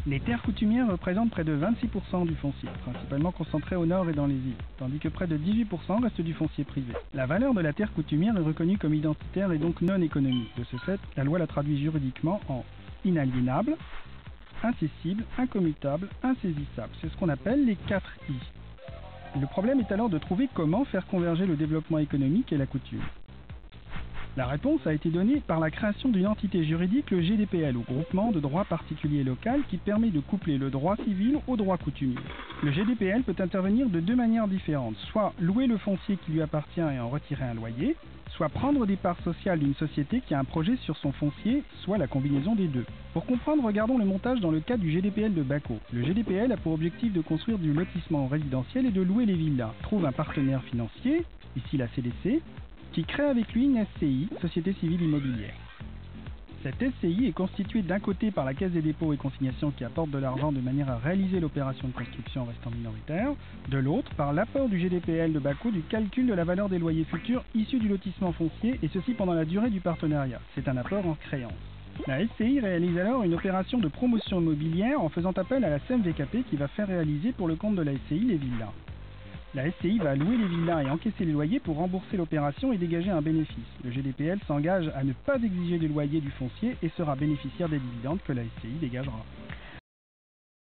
Les terres coutumières représentent près de 26% du foncier, principalement concentré au nord et dans les îles, tandis que près de 18% reste du foncier privé. La valeur de la terre coutumière est reconnue comme identitaire et donc non économique. De ce fait, la loi la traduit juridiquement en inaliénable, incessible, incommutable, insaisissable. C'est ce qu'on appelle les 4 I. Le problème est alors de trouver comment faire converger le développement économique et la coutume. La réponse a été donnée par la création d'une entité juridique, le GDPL, ou groupement de droit particulier local, qui permet de coupler le droit civil au droit coutumier. Le GDPL peut intervenir de deux manières différentes, soit louer le foncier qui lui appartient et en retirer un loyer, soit prendre des parts sociales d'une société qui a un projet sur son foncier, soit la combinaison des deux. Pour comprendre, regardons le montage dans le cas du GDPL de Baco. Le GDPL a pour objectif de construire du lotissement résidentiel et de louer les villas. Trouve un partenaire financier, ici la CDC, qui crée avec lui une SCI, Société Civile Immobilière. Cette SCI est constituée d'un côté par la Caisse des dépôts et consignations qui apporte de l'argent de manière à réaliser l'opération de construction restant minoritaire, de l'autre par l'apport du GDPL de Baco du calcul de la valeur des loyers futurs issus du lotissement foncier et ceci pendant la durée du partenariat. C'est un apport en créance. La SCI réalise alors une opération de promotion immobilière en faisant appel à la CMVKP qui va faire réaliser pour le compte de la SCI les villas. La SCI va louer les villas et encaisser les loyers pour rembourser l'opération et dégager un bénéfice. Le GDPL s'engage à ne pas exiger de loyer du foncier et sera bénéficiaire des dividendes que la SCI dégagera.